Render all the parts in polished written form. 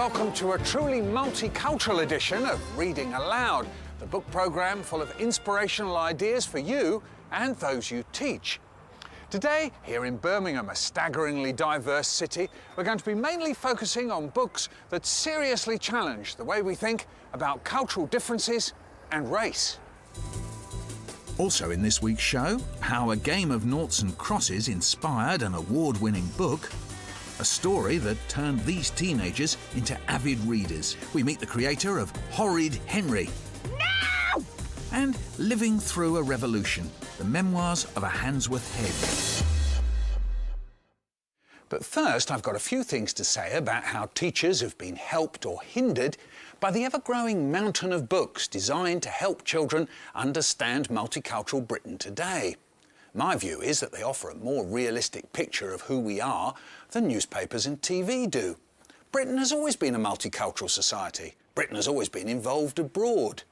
welcome to a truly multicultural edition of Reading Aloud, the book programme full of inspirational ideas for you and those you teach. Today, here in Birmingham, a staggeringly diverse city, we're going to be mainly focusing on books that seriously challenge the way we think about cultural differences and race. Also in this week's show, how a game of noughts and crosses inspired an award-winning book, a story that turned these teenagers into avid readers. We meet the creator of Horrid Henry. No! And Living Through a Revolution, the memoirs of a Handsworth head. But first, I've got a few things to say about how teachers have been helped or hindered by the ever-growing mountain of books designed to help children understand multicultural Britain today. My view is that they offer a more realistic picture of who we are than newspapers and TV do. Britain has always been a multicultural society. Britain has always been involved abroad.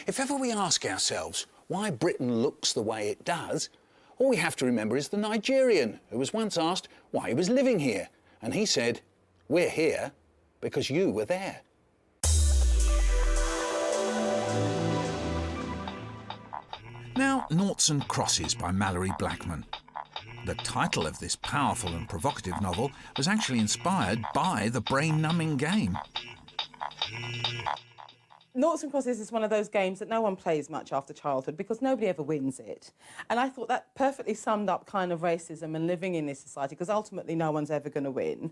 If ever we ask ourselves why Britain looks the way it does, all we have to remember is the Nigerian who was once asked why he was living here. And he said, "We're here because you were there." Now, Noughts and Crosses by Mallory Blackman. The title of this powerful and provocative novel was actually inspired by the brain-numbing game. Noughts and Crosses is one of those games that no one plays much after childhood because nobody ever wins it. And I thought that perfectly summed up kind of racism and living in this society, because ultimately no one's ever going to win.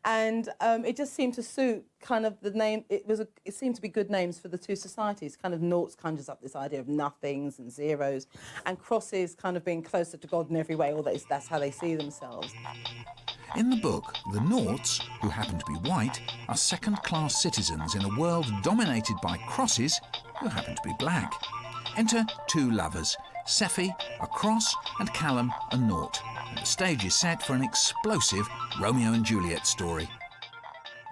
And it just seemed to suit kind of the name. It seemed to be good names for the two societies. Kind of noughts conjures up this idea of nothings and zeros, and crosses kind of being closer to God in every way, or that's how they see themselves. In the book, the Noughts, who happen to be white, are second-class citizens in a world dominated by crosses, who happen to be black. Enter two lovers, Seffi, a cross, and Callum, a nought. And the stage is set for an explosive Romeo and Juliet story.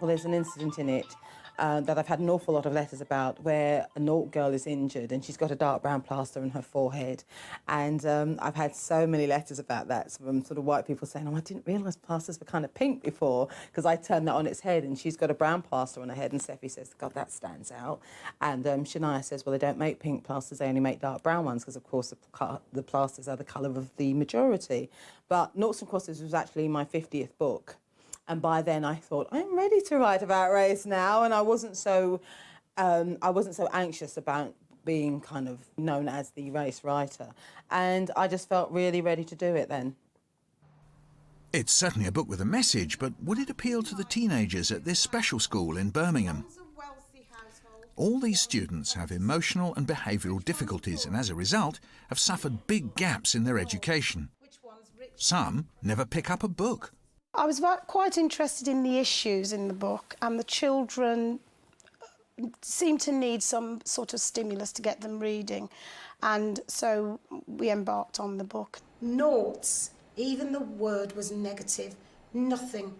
Well, there's an incident in it that I've had an awful lot of letters about, where a naught girl is injured and she's got a dark brown plaster on her forehead. And I've had so many letters about that from sort of white people saying, "Oh, I didn't realise plasters were kind of pink before," because I turned that on its head and she's got a brown plaster on her head. And Seffi says, "God, that stands out." And Shania says, "Well, they don't make pink plasters, they only make dark brown ones, because, of course, the plasters are the colour of the majority." But Noughts and Crosses was actually my 50th book. And by then I thought, I'm ready to write about race now, and I wasn't so anxious about being kind of known as the race writer. And I just felt really ready to do it then. It's certainly a book with a message, but would it appeal to the teenagers at this special school in Birmingham? All these students have emotional and behavioural difficulties, and as a result have suffered big gaps in their education. Some never pick up a book. I was quite interested in the issues in the book, and the children seemed to need some sort of stimulus to get them reading, and so we embarked on the book. Noughts, even the word was negative, nothing,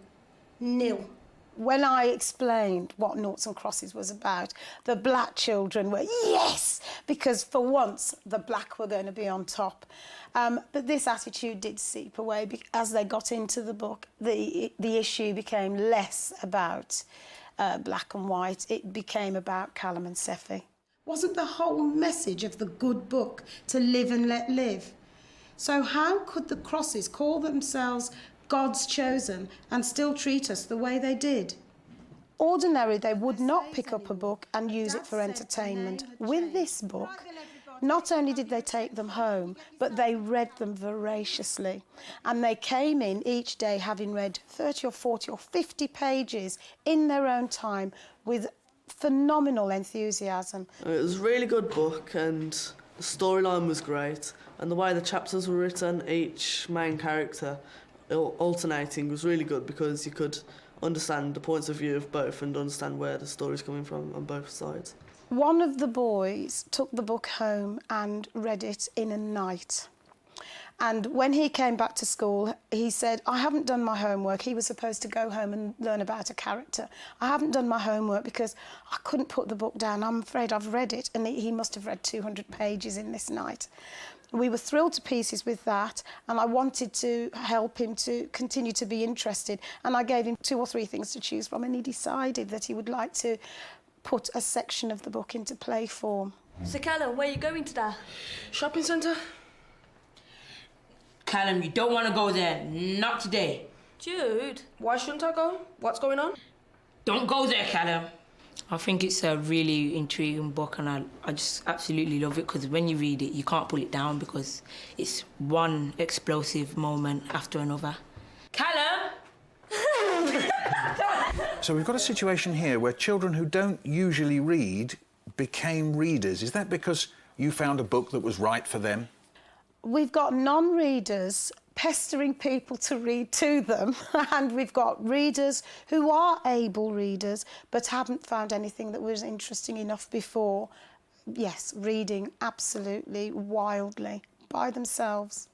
nil. When I explained what Noughts and Crosses was about, the black children were, yes, because for once the black were going to be on top. But this attitude did seep away as they got into the book. The issue became less about black and white. It became about Callum and Seffi. Wasn't the whole message of the good book to live and let live? So how could the Crosses call themselves God's chosen and still treat us the way they did? Ordinarily, they would not pick up a book and use it for entertainment. With this book, not only did they take them home, but they read them voraciously. And they came in each day having read 30 or 40 or 50 pages in their own time with phenomenal enthusiasm. It was a really good book, and the storyline was great, and the way the chapters were written, each main character alternating, was really good, because you could understand the points of view of both and understand where the story's coming from on both sides. One of the boys took the book home and read it in a night. And when he came back to school, he said, I haven't done my homework. He was supposed to go home and learn about a character. I haven't done my homework because I couldn't put the book down. I'm afraid I've read it. And he must have read 200 pages in this night. We were thrilled to pieces with that, and I wanted to help him to continue to be interested. And I gave him 2 or 3 things to choose from, and he decided that he would like to put a section of the book into play form. So, Callum, where are you going today? Shopping centre? Callum, you don't want to go there. Not today. Jude? Why shouldn't I go? What's going on? Don't go there, Callum. I think it's a really intriguing book, and I just absolutely love it, because when you read it, you can't put it down because it's one explosive moment after another. Callum! So we've got a situation here where children who don't usually read became readers. Is that because you found a book that was right for them? We've got non-readers pestering people to read to them, and we've got readers who are able readers but haven't found anything that was interesting enough before. Yes, reading absolutely wildly by themselves.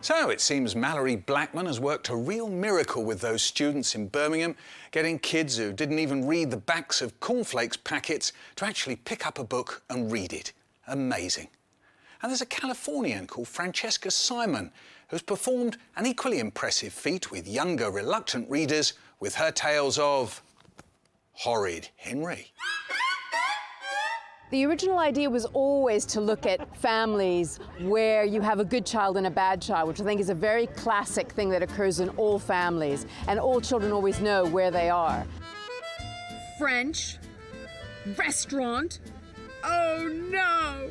So it seems Mallory Blackman has worked a real miracle with those students in Birmingham, getting kids who didn't even read the backs of cornflakes packets to actually pick up a book and read it. Amazing. And there's a Californian called Francesca Simon who's performed an equally impressive feat with younger, reluctant readers with her tales of Horrid Henry. The original idea was always to look at families where you have a good child and a bad child, which I think is a very classic thing that occurs in all families, and all children always know where they are. French restaurant. Oh no!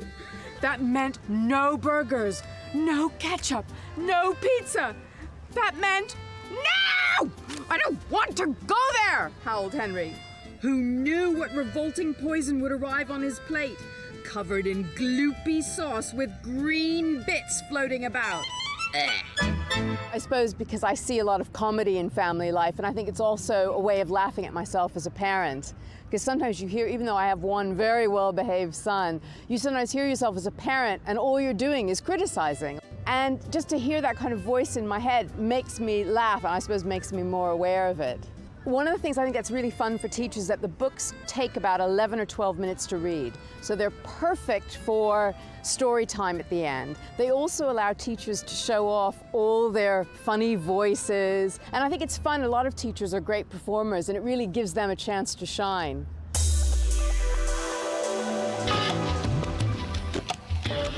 That meant no burgers, no ketchup, no pizza. That meant no! I don't want to go there, howled Henry, who knew what revolting poison would arrive on his plate, covered in gloopy sauce with green bits floating about. I suppose because I see a lot of comedy in family life, and I think it's also a way of laughing at myself as a parent. Because sometimes you hear, even though I have one very well-behaved son, you sometimes hear yourself as a parent and all you're doing is criticizing. And just to hear that kind of voice in my head makes me laugh, and I suppose makes me more aware of it. One of the things I think that's really fun for teachers is that the books take about 11 or 12 minutes to read. So they're perfect for story time at the end. They also allow teachers to show off all their funny voices. And I think it's fun. A lot of teachers are great performers, and it really gives them a chance to shine.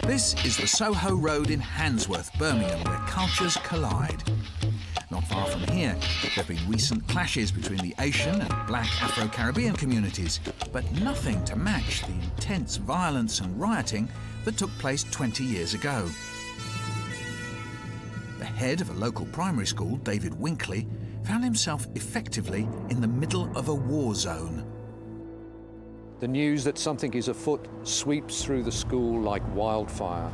This is the Soho Road in Handsworth, Birmingham, where cultures collide. Not far from here, there have been recent clashes between the Asian and black Afro-Caribbean communities, but nothing to match the intense violence and rioting that took place 20 years ago. The head of a local primary school, David Winkley, found himself effectively in the middle of a war zone. The news that something is afoot sweeps through the school like wildfire.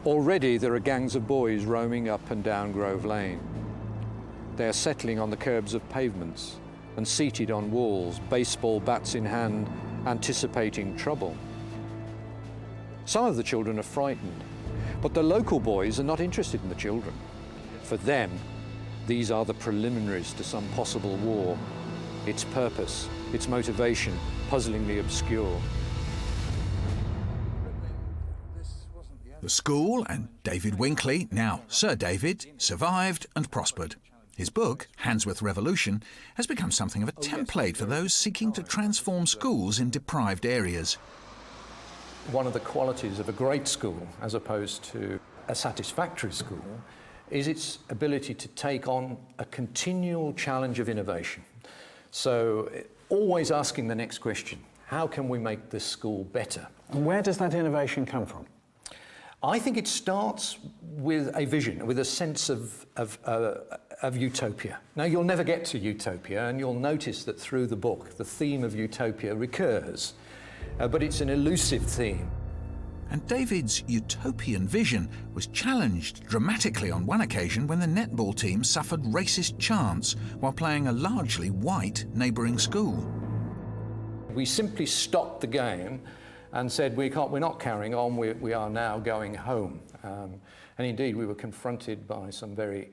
Already there are gangs of boys roaming up and down Grove Lane. They are settling on the curbs of pavements and seated on walls, baseball bats in hand, anticipating trouble. Some of the children are frightened, but the local boys are not interested in the children. For them, these are the preliminaries to some possible war. Its purpose, its motivation, puzzlingly obscure. The school and David Winkley, now Sir David, survived and prospered. His book, Handsworth Revolution, has become something of a template for those seeking to transform schools in deprived areas. One of the qualities of a great school, as opposed to a satisfactory school, is its ability to take on a continual challenge of innovation. So, always asking the next question, how can we make this school better? And where does that innovation come from? I think it starts with a vision, with a sense of utopia. Now, you'll never get to utopia, and you'll notice that through the book, the theme of utopia recurs, but it's an elusive theme. And David's utopian vision was challenged dramatically on one occasion when the netball team suffered racist chants while playing a largely white neighbouring school. We simply stopped the game and said, we're not carrying on, we are now going home. And indeed, we were confronted by some very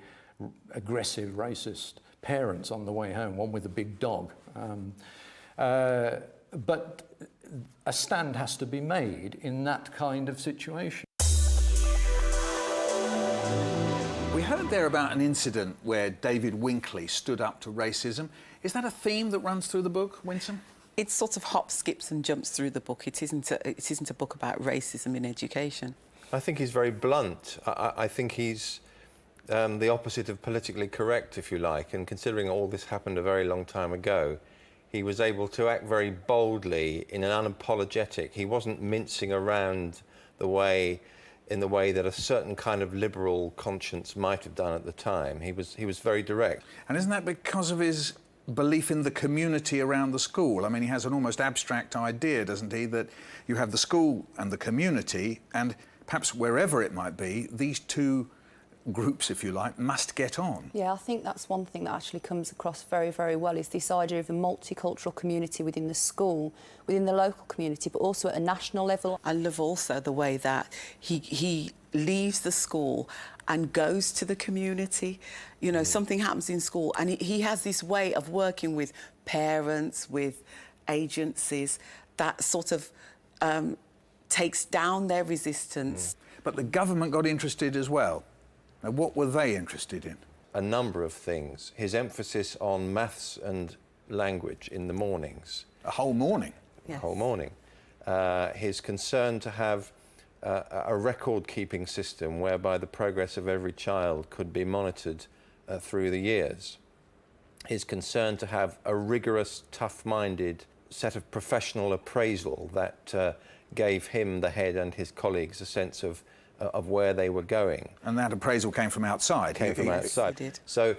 aggressive, racist parents on the way home, one with a big dog. But a stand has to be made in that kind of situation. We heard there about an incident where David Winkley stood up to racism. Is that a theme that runs through the book, Winsome? It sort of hops, skips and jumps through the book. It isn't a book about racism in education. I think he's very blunt. I think he's the opposite of politically correct, if you like, and considering all this happened a very long time ago, he was able to act very boldly in an unapologetic. He wasn't mincing around in the way that a certain kind of liberal conscience might have done at the time. He was very direct. And isn't that because of his belief in the community around the school? I mean, he has an almost abstract idea, doesn't he, that you have the school and the community, and perhaps wherever it might be, these two groups, if you like, must get on. Yeah, I think that's one thing that actually comes across very, very well, is this idea of a multicultural community within the school, within the local community, but also at a national level. I love also the way that he leaves the school and goes to the community. You know, something happens in school and he has this way of working with parents, with agencies, that sort of takes down their resistance. But the government got interested as well. Now, what were they interested in? A number of things. His emphasis on maths and language in the mornings. A whole morning? Yes. A whole morning. His concern to have a record-keeping system whereby the progress of every child could be monitored through the years. His concern to have a rigorous, tough-minded set of professional appraisal that gave him, the head, and his colleagues a sense of where they were going. And that appraisal came from outside? Came from outside. It did. So,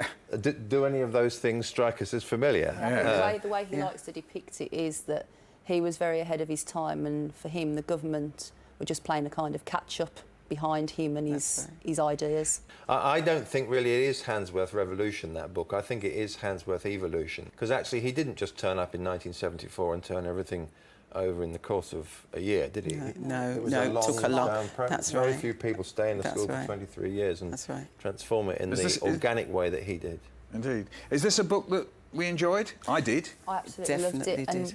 do any of those things strike us as familiar? Yeah. The way he likes to depict it is that he was very ahead of his time, and for him, the government were just playing a kind of catch-up behind him and his ideas. I don't think really it is Handsworth Revolution, that book. I think it is Handsworth Evolution, because actually he didn't just turn up in 1974 and turn everything over in the course of a year, did he? No, it took a long. That's Very right. few people stay in the school for 23 years and transform it in the organic way that he did. Indeed. Is this a book that we enjoyed? I did. I absolutely loved it. And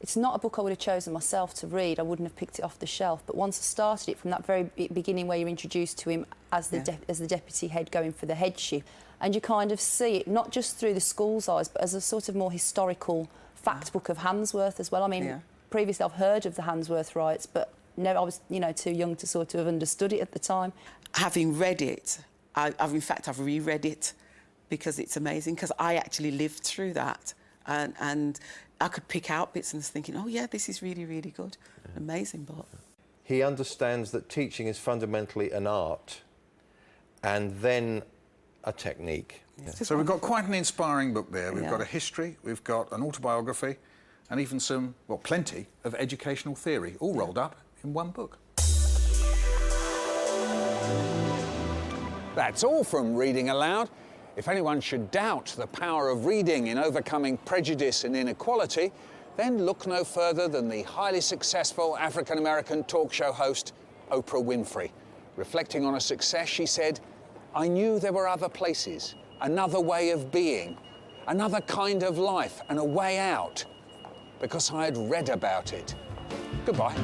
it's not a book I would have chosen myself to read. I wouldn't have picked it off the shelf. But once I started it, from that very beginning where you're introduced to him as the deputy head going for the headship, and you kind of see it not just through the school's eyes, but as a sort of more historical fact book of Handsworth as well. I mean, previously I've heard of the Handsworth riots, but I was, too young to sort of have understood it at the time. Having read it, I've reread it because it's amazing, because I actually lived through that, and I could pick out bits and was thinking, oh yeah, this is really, really good. Amazing book. He understands that teaching is fundamentally an art and then a technique. So we've got quite an inspiring book there. We've got a history, we've got an autobiography, and even some, well, plenty of educational theory, all rolled up in one book. That's all from Reading Aloud. If anyone should doubt the power of reading in overcoming prejudice and inequality, then look no further than the highly successful African-American talk show host, Oprah Winfrey. Reflecting on her success, she said, "I knew there were other places, another way of being, another kind of life and a way out, because I had read about it." Goodbye.